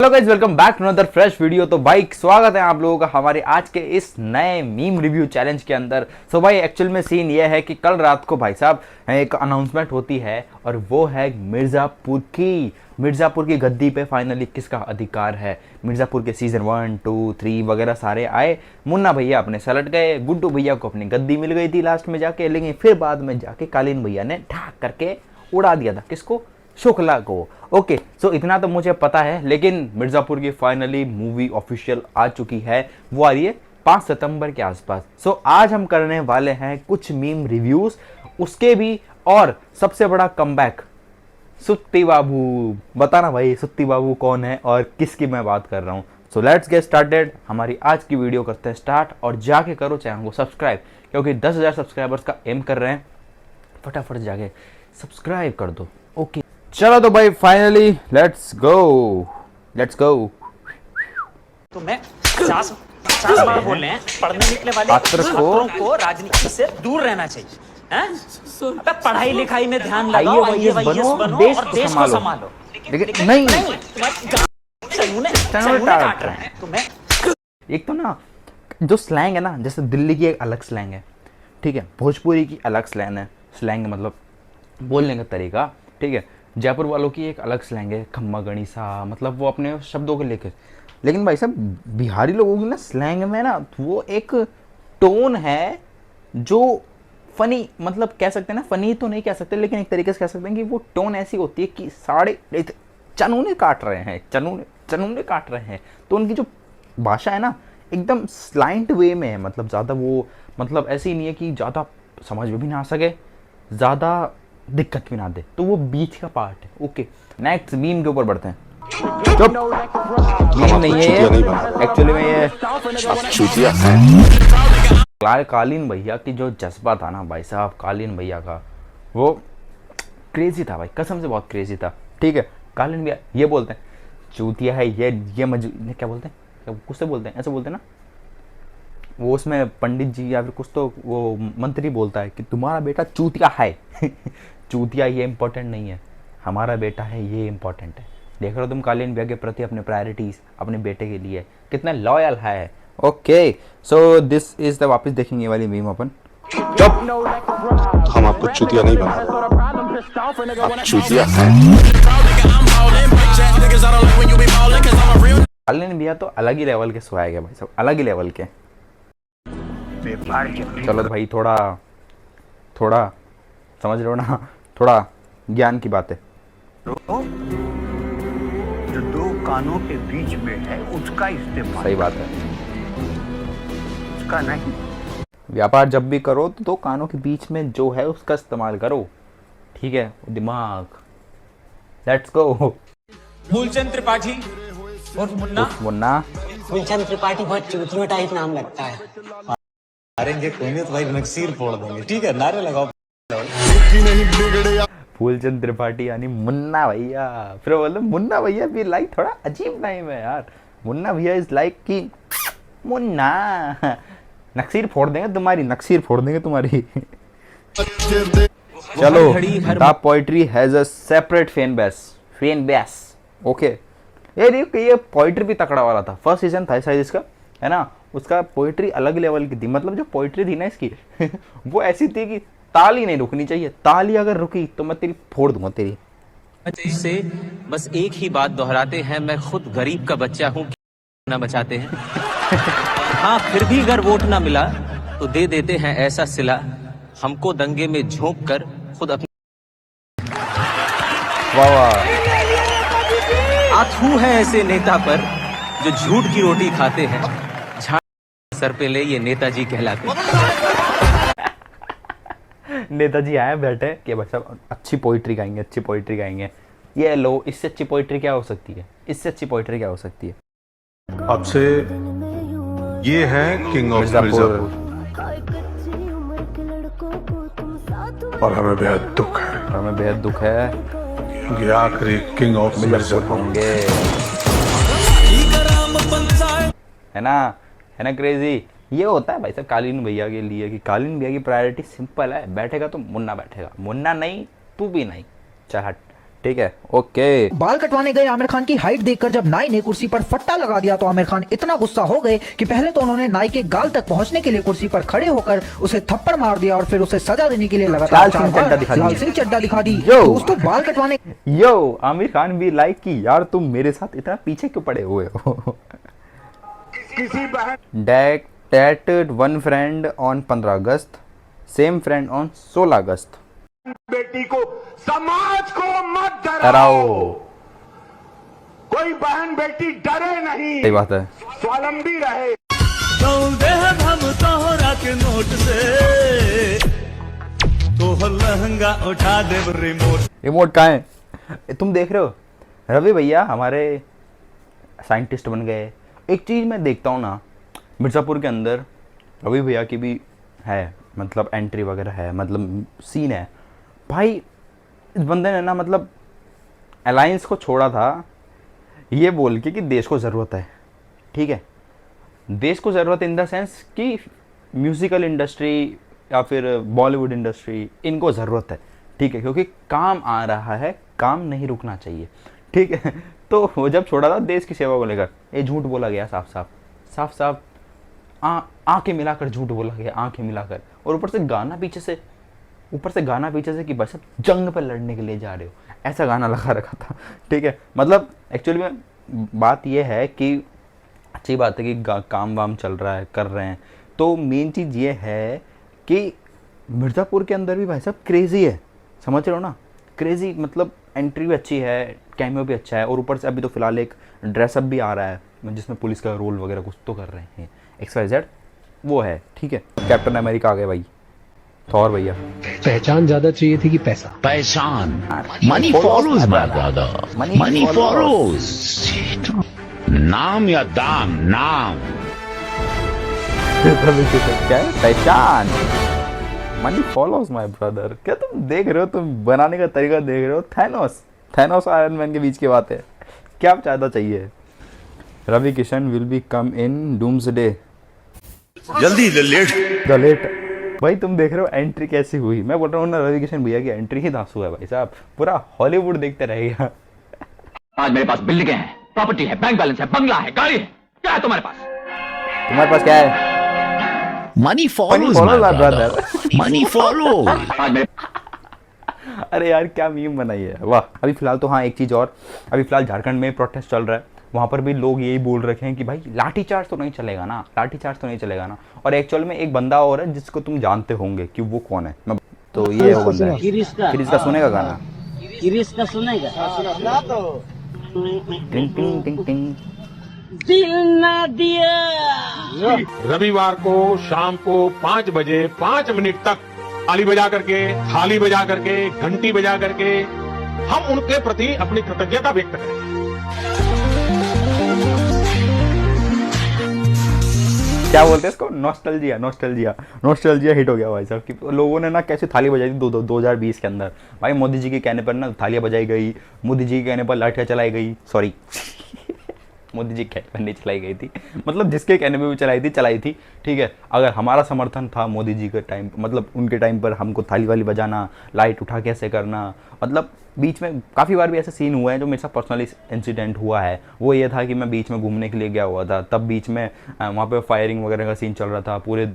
Hello guys, welcome back to another fresh video. तो भाई स्वागत है आप लोगों का हमारे आज के इस नए मीम रिव्यू चैलेंज के अंदर। सो भाई एक्चुअल में सीन ये है कि कल रात को भाई साहब एक अनाउंसमेंट होती है और वो है मिर्ज़ापुर की गद्दी पे फाइनली किसका अधिकार है। मिर्ज़ापुर के सीजन 1, 2, 3 वगैरह सारे आए। मुन्ना भैया अपने सलट गए, गुड्डू भैया को अपनी गद्दी मिल गई थी लास्ट में जाके, लेकिन फिर बाद में जाके कालीन भैया ने ठाक करके उड़ा दिया था किसको, शुक्ला को। ओके सो इतना तो मुझे पता है, लेकिन मिर्ज़ापुर की फाइनली मूवी ऑफिशियल आ चुकी है। वो आ रही है 5 सितंबर के आसपास। सो आज हम करने वाले हैं कुछ मीम रिव्यूज, उसके भी, और सबसे बड़ा कमबैक सुत्ती बाबू। बताना भाई सुत्ती बाबू कौन है और किसकी मैं बात कर रहा हूँ। So let's get started. हमारी आज की वीडियो करते हैं स्टार्ट, और जाके करो चैनल को सब्सक्राइब, क्योंकि 10,000 सब्सक्राइबर्स का एम कर रहे हैं। फटाफट जाके सब्सक्राइब कर दो। ओके चलो तो भाई फाइनली लेट्स गो। तो मैं 50 बार बोल रहे हैं, पढ़ने निकले वाले छात्रों को राजनीति से दूर रहना चाहिए। हैं? अबे पढ़ाई लिखाई में ध्यान लगाओ, आईएएस बनो और देश को संभालो। लेकिन नहीं, चनूने काट रहे हैं तुम्हें। एक तो ना जो स्लैंग है ना, जैसे दिल्ली की एक अलग स्लैंग है, ठीक है, भोजपुरी की अलग स्लैंग मतलब बोलने का तरीका, ठीक है, जयपुर वालों की एक अलग स्लैंग है, खम्मा गणिसा, मतलब वो अपने शब्दों को लेकर। लेकिन भाई साहब बिहारी लोगों की ना स्लैंग में ना वो एक टोन है जो फनी, मतलब कह सकते हैं ना, फनी तो नहीं कह सकते, लेकिन एक तरीके से कह सकते हैं कि वो टोन ऐसी होती है कि चनूने काट रहे हैं, चनूने काट रहे हैं। तो उनकी जो भाषा है ना एकदम स्लाइंट वे में है, मतलब ज़्यादा वो, मतलब ऐसी नहीं है कि ज़्यादा समझ में भी ना आ सके, ज़्यादा दिक्कत भी ना दे, तो वो बीच का पार्ट है। ओके नेक्स्ट मीम के ऊपर बढ़ते हैं। चुप, मीम नहीं है ये, एक्चुअली में ये चूतिया है। कालीन भैया की जो जज्बा था ना भाई साहब, कालीन भैया का वो क्रेजी था भाई, कसम से बहुत क्रेजी था। ठीक है, कालीन भैया ये बोलते हैं चूतिया है ये क्या बोलते हैं, कुछ से बोलते हैं, ऐसे बोलते हैं ना, वो उसमें पंडित जी या फिर कुछ तो वो मंत्री बोलता है कि तुम्हारा बेटा चूतिया है। चूतिया ये इम्पोर्टेंट नहीं है, हमारा बेटा है ये इम्पोर्टेंट है। देख रहे हो तुम कालीन भैया के प्रति अपने प्रायोरिटीज अपने बेटे के लिए कितना लॉयल है। Okay so this is the, वापस देखेंगे वाली मीम अपन। चुप, हम आपको चूतिया नहीं बना, आप चूतिया हैं। कालीन भैया तो अलग ही लेवल के स्वैग है भाई सब, अलग ही लेवल के। चलो भाई थोड़ा समझ रहे हो ना, थोड़ा ज्ञान की बात है। जो दो कानों के बीच में है उसका इस्तेमाल, सही बात है, उसका नहीं। व्यापार जब भी करो तो दो कानों के बीच में जो है उसका इस्तेमाल करो, ठीक है, दिमाग। Let's go. मूलचंद त्रिपाठी और मुन्ना गुलचंद त्रिपाठी बहुत चूतियों टाइप नाम लगता है। मारेंगे कोई नहीं तो भाई नक्सीर फोड़ देंगे, ठीक है, नारे लगाओ। फूलचंद त्रिपाठी यानी मुन्ना भैया। फिर बोलते मुन्ना भैया भी लाइक थोड़ा अजीब नाम है यार। मुन्ना भैया इज लाइक कि मुन्ना नक्सीर फोड़ देंगे तुम्हारी, नक्सीर फोड़ देंगे तुम्हारी। चलो, the poetry has a separate fan base. Okay ये पोइट्री भी तकड़ा वाला था, फर्स्ट सीजन था शायद इसका, है ना, उसका पोइट्री अलग लेवल की थी। मतलब जो पोइट्री थी ना इसकी वो ऐसी थी कि ताली नहीं रुकनी चाहिए, ताली अगर रुकी तो मैं तेरी फोड़ दूंगा तेरी। से बस एक ही बात दोहराते हैं, मैं खुद गरीब का बच्चा हूँ, ना बचाते हैं। हाँ फिर भी अगर वोट ना मिला तो दे देते हैं ऐसा सिला, हमको दंगे में झोंक कर खुद अपने। वाह वाह, आथू है ऐसे नेता पर जो झूठ की रोटी खाते हैं, झाड़ सर पे ले ये नेताजी कहलाते हैं। नेताजी आए बैठे कि भाई साहब अच्छी पोइट्री गाएंगे। ये लो, इससे अच्छी पोइट्री क्या हो सकती है, आपसे ये है किंग ऑफ मिर्जापुर, और हमें बेहद दुख है, ये आखिरी किंग ऑफ मिर्जापुर होंगे, है ना क्रेजी। ये होता है भाई साहब कालीन भैया के लिए कि कालीन भैया की प्रायोरिटी सिंपल है, बैठेगा तो मुन्ना बैठेगा, मुन्ना नहीं तू भी नहीं, चल हट, ठीक है, ओके। बाल कटवाने गए आमिर खान की हाइट देखकर जब नाई ने कुर्सी पर फट्टा लगा दिया तो आमिर खान इतना गुस्सा हो गए कि पहले तो उन्होंने नाई के गाल तक पहुंचने के लिए कुर्सी पर खड़े होकर उसे थप्पड़ मार दिया और फिर उसे सजा देने के लिए लगातार लाल सिंह चड्ढा दिखा लाल सिंह चड्ढा दिखा दी। यो। दोस्तों बाल कटवाने यो आमिर खान भी लाइक की यार तुम मेरे साथ इतना पीछे क्यों पड़े हुए हो। Dated one friend on 15 August, same friend on 16 अगस्त। बेटी को समाज को मत डराओ। कोई बहन बेटी डरे नहीं, सही बात है। स्वावलंबी रहे। हम तोहरा के नोट से तो लहंगा उठा दे रिमोट कहाँ है? तुम देख रहे हो रवि भैया हमारे साइंटिस्ट बन गए। एक चीज़ मैं देखता हूँ ना, मिर्ज़ापुर के अंदर रवि भैया की भी है, मतलब एंट्री वगैरह है, मतलब सीन है भाई। इस बंदे ने ना मतलब अलायंस को छोड़ा था ये बोल के कि देश को ज़रूरत है, ठीक है, देश को ज़रूरत इन द सेंस कि म्यूज़िकल इंडस्ट्री या फिर बॉलीवुड इंडस्ट्री इनको ज़रूरत है, ठीक है, क्योंकि काम आ रहा है, काम नहीं रुकना चाहिए, ठीक है। तो वो जब छोड़ा था देश की सेवा को लेकर, ये झूठ बोला गया, साफ साफ आंखें मिलाकर झूठ बोला गया, आंखें मिलाकर। और ऊपर से गाना पीछे से कि बस अब जंग पर लड़ने के लिए जा रहे हो, ऐसा गाना लगा रखा था, ठीक है। मतलब एक्चुअली में बात यह है कि अच्छी बात है कि काम वाम चल रहा है, कर रहे हैं, तो मेन चीज़ ये है कि मिर्ज़ापुर के अंदर भी भाई साहब क्रेज़ी है, समझ रहे हो ना, क्रेज़ी मतलब एंट्री भी अच्छी है, कैमियो भी अच्छा है, और ऊपर से अभी तो फिलहाल एक ड्रेसअप भी आ रहा है जिसमें पुलिस का रोल वगैरह कुछ तो कर रहे हैं, XYZ वो है, ठीक है। कैप्टन अमेरिका आ गए भाई, थॉर भैया। पहचान ज्यादा चाहिए थी कि पैसा? पहचान। Money follows my brother, money follows. नाम या दाम? नाम। क्या है? पहचान, मनी फॉलोज माय ब्रदर। क्या तुम देख रहे हो, तुम बनाने का तरीका देख रहे हो, थैनोस आयरन मैन के बीच की बात है, क्या ज्यादा चाहिए। Ravi Kishan will be come in doomsday, जल्दी लेट। भाई तुम देख रहे हो एंट्री कैसी हुई, मैं बोल रहा हूँ ना रवि किशन भैया की एंट्री ही धांसू है भाई साहब, पूरा हॉलीवुड देखते रहेगा। आज मेरे पास बिल्डिंग है, प्रॉपर्टी है, बैंक बैलेंस है, बंगला है, गाड़ी है, क्या है तुम्हारे पास क्या है? Money follows my brother, money follows. अरे यार क्या मीम बनाई है, वाह। अभी फिलहाल तो हाँ एक चीज़ और, अभी फिलहाल झारखंड में प्रोटेस्ट चल रहा है, वहाँ पर भी लोग यही बोल रखे हैं कि भाई लाठीचार्ज तो नहीं चलेगा ना, और एक्चुअल में एक बंदा और है जिसको तुम जानते होंगे कि वो कौन है, तो ये वो बंदा है। किरिस का सुनेगा गाना? किरिस का सुनेगा? सुना तो। टिंग टिंग टिंग टिंग। दिल ना दिया। रविवार को शाम को 5 बजे 5 मिनट तक थाली बजा करके घंटी बजा करके हम उनके प्रति अपनी कृतज्ञता व्यक्त करें। क्या बोलते हैं इसको? नॉस्टैल्जिया हिट हो गया भाई साहब कि लोगों ने ना कैसे थाली बजाई थी 2020 के अंदर। भाई मोदी जी के कहने पर ना थालियां बजाई गई, मोदी जी के कहने पर लाठियां चलाई गई, सॉरी मोदी जी के कहने पर नहीं चलाई गई थी, मतलब जिसके कहने पर भी चलाई थी, ठीक है। अगर हमारा समर्थन था मोदी जी के टाइम, मतलब उनके टाइम पर हमको थाली वाली बजाना, लाइट उठा कैसे करना, मतलब बीच में काफ़ी बार भी ऐसे सीन हुए हैं जो मेरे साथ पर्सनली इंसिडेंट हुआ है। वो ये था कि मैं बीच में घूमने के लिए गया हुआ था, तब बीच में वहाँ पे फायरिंग वगैरह का सीन चल रहा था, पूरे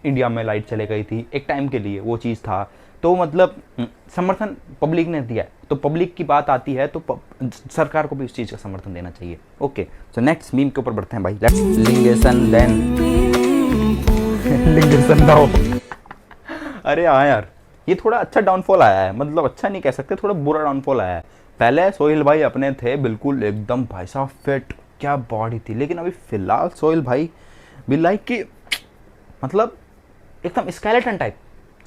इंडिया में लाइट चले गई थी एक टाइम के लिए, वो चीज़ था। तो मतलब समर्थन पब्लिक ने दिया है, तो पब्लिक की बात आती है तो सरकार को भी इस चीज़ का समर्थन देना चाहिए। ओके, सो नेक्स्ट मीम के ऊपर बढ़ते हैं भाई। Let's Lingesan then Lingesan now. अरे हाँ यार, ये थोड़ा अच्छा डाउनफॉल आया है, मतलब अच्छा नहीं कह सकते, थोड़ा बुरा डाउनफॉल आया है। पहले सोहेल भाई अपने थे बिल्कुल एकदम भाई साहब फिट, क्या बॉडी थी, लेकिन अभी फिलहाल सोहेल भाई भी लाइक कि मतलब एकदम स्केलेटन टाइप,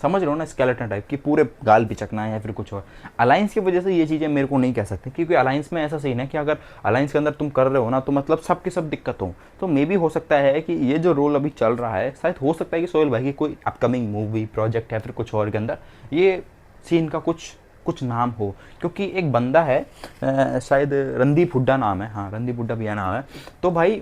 समझ रहे हो ना, स्केलेटन टाइप की, पूरे गाल पिचकना है या फिर कुछ और। अलायंस की वजह से ये चीज़ें मेरे को नहीं कह सकते, क्योंकि अलायंस में ऐसा सीन है कि अगर अलायंस के अंदर तुम कर रहे हो ना तो मतलब सब के सब दिक्कत हो। तो मे भी हो सकता है कि ये जो रोल अभी चल रहा है, शायद हो सकता है कि सोहेल भाई की कोई अपकमिंग मूवी प्रोजेक्ट या फिर कुछ और के अंदर ये सीन का कुछ नाम हो, क्योंकि एक बंदा है शायद रणदीप हुड्डा नाम है, हाँ रणदीप हुड्डा भैया नाम है। तो भाई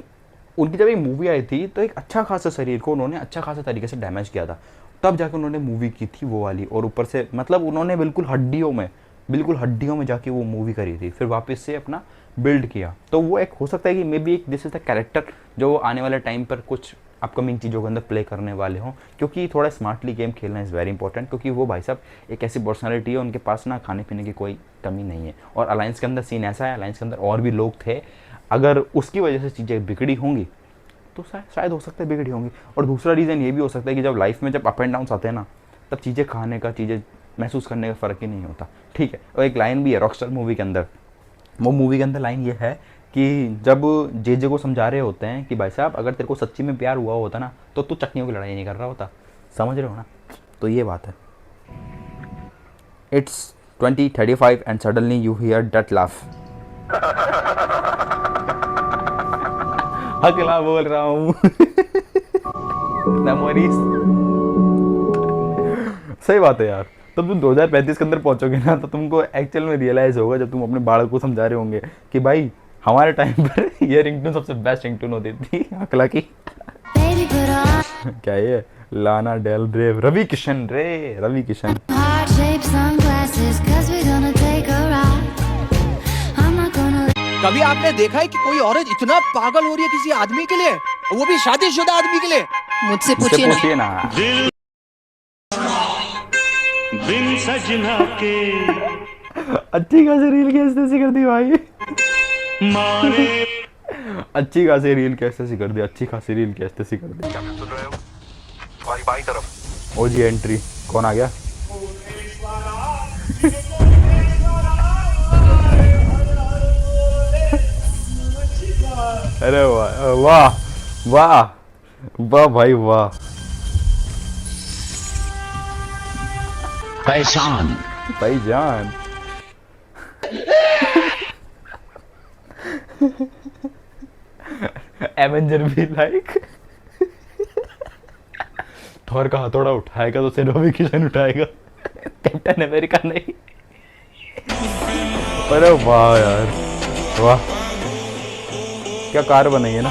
उनकी जब एक मूवी आई थी तो एक अच्छा खासा शरीर को उन्होंने अच्छा खासा तरीके से डैमेज किया था, तब जाकर उन्होंने मूवी की थी वो वाली। और ऊपर से मतलब उन्होंने बिल्कुल हड्डियों में बिल्कुल हड्डियों में जाके वो मूवी करी थी, फिर वापस से अपना बिल्ड किया। तो वो एक हो सकता है कि मे बी एक दिस इज द कैरेक्टर जो आने वाले टाइम पर कुछ अपकमिंग चीज़ों के अंदर प्ले करने वाले हों, क्योंकि थोड़ा स्मार्टली गेम खेलना इज़ वेरी इंपॉर्टेंट, क्योंकि वो भाई साहब एक ऐसी पर्सनालिटी है, उनके पास ना खाने पीने की कोई कमी नहीं है। और अलायंस के अंदर सीन ऐसा है, अलायंस के अंदर और भी लोग थे, अगर उसकी वजह से चीज़ें बिगड़ी होंगी तो शायद हो सकता है बिगड़ी होंगी। और दूसरा रीज़न ये भी हो सकता है कि जब लाइफ में जब अप एंड डाउन्स आते हैं ना, तब चीज़ें खाने का, चीज़ें महसूस करने का फ़र्क ही नहीं होता, ठीक है। और एक लाइन भी है रॉकस्टार मूवी के अंदर, वो मूवी के अंदर लाइन ये है कि जब जे को समझा रहे होते हैं कि भाई साहब अगर तेरे को सच्ची में प्यार हुआ होता ना तो तू चटनियों की लड़ाई नहीं कर रहा होता, समझ रहे हो ना। तो ये बात है। It's 20:35 and suddenly you here that laugh. अकेला बोल रहा हूँ। मेमोरीज। सही बात है यार। तब तुम 2035 के अंदर पहुंचोगे ना तो तुमको एक्चुअल में रियलाइज होगा, जब तुम अपने बालक को समझा रहे होंगे कि भाई हमारे टाइम पर ये रिंगटोन सबसे बेस्ट रिंगटोन होती थी अकला की। क्या ये लाना डेल रेव, रवि किशन रे, रवि किशन। कभी आपने देखा है कि कोई औरत इतना पागल हो रही है किसी आदमी के लिए, वो भी शादीशुदा आदमी के लिए? मुझसे पूछिए ना। बिन सजना के अच्छी खासी रील कैसे कर दी भाई। मारे अच्छी खासी रील कैसे कर दी, अच्छी खासी रील कैसे कर दी। बाई तरफ ओ जी एंट्री, कौन आ गया? अरे वाह वाह वाह वाह भाई वाह। पहचान भाईजान। एवेंजर भी लाइक थॉर का हथौड़ा उठाएगा तो सिर्फ रवि किशन उठाएगा, कैप्टन अमेरिका नहीं। अरे वाह यार वाह, क्या कार बनाई है ना।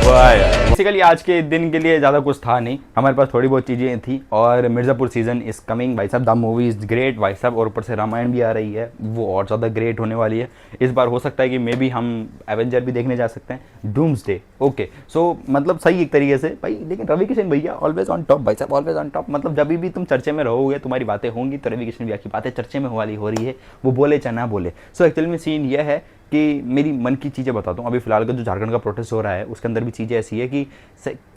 वाह यार। बेसिकली आज के दिन के लिए ज़्यादा कुछ था नहीं, हमारे पास थोड़ी बहुत चीज़ें थी। और मिर्ज़ापुर सीज़न इज़ कमिंग भाई साहब, द मूवी इज़ ग्रेट भाई साहब। और ऊपर से रामायण भी आ रही है, वो और ज़्यादा ग्रेट होने वाली है इस बार। हो सकता है कि मे बी हम एवेंजर भी देखने जा सकते हैं, डूम्सडे। ओके सो मतलब सही एक तरीके से भाई। लेकिन रवि किशन भैया ऑलवेज ऑन टॉप भाई साहब, ऑलवेज ऑन टॉप। मतलब जब भी तुम चर्चे में रहोगे, तुम्हारी बातें होंगी, तो रवि किशन भैया की बातें चर्चे में वाली हो रही है, वो बोले चाहे ना बोले। सो एक्चुअली में सीन ये है कि मेरी मन की चीज़ें बताता हूँ। अभी फिलहाल का जो झारखंड का प्रोटेस्ट हो रहा है उसके अंदर भी चीज़ें ऐसी है कि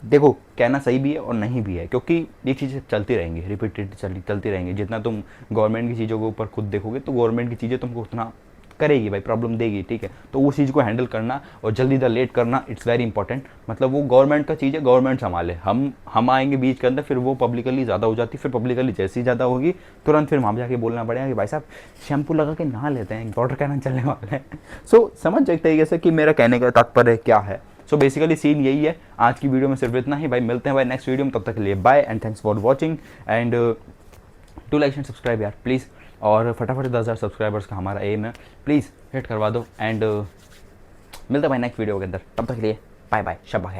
देखो कहना सही भी है और नहीं भी है, क्योंकि ये चीज़ें चलती रहेंगी, रिपीटेड चलती रहेंगी। जितना तुम गवर्नमेंट की चीज़ों के ऊपर खुद देखोगे तो गवर्नमेंट की चीज़ें तुमको उतना करेगी भाई, प्रॉब्लम देगी, ठीक है। तो उस चीज़ को हैंडल करना और जल्दी द लेट करना, इट्स वेरी इंपॉर्टेंट। मतलब वो गवर्नमेंट का चीज़ है, गवर्नमेंट संभाले, हम आएंगे बीच के अंदर, फिर वो पब्लिकली ज़्यादा हो जाती, फिर पब्लिकली जैसी ज़्यादा होगी तुरंत फिर वहाँ जाके बोलना पड़ेगा कि भाई साहब शैम्पू लगा के नहा लेते हैं, वाटर कैनन चलने वाले हैं। सो समझ एक तरीके से कि मेरा कहने का तात्पर्य क्या है। सो बेसिकली सीन यही है। आज की वीडियो में सिर्फ इतना ही भाई, मिलते हैं भाई नेक्स्ट वीडियो में, तब तक के लिए bye and thanks for watching and do like and subscribe यार प्लीज़। और फटाफट 10,000 सब्सक्राइबर्स का हमारा एम है, प्लीज़ हिट करवा दो। एंड मिलते हैं भाई नेक्स्ट वीडियो के अंदर, तब तक के लिए बाय बाय, शब्बा खैर।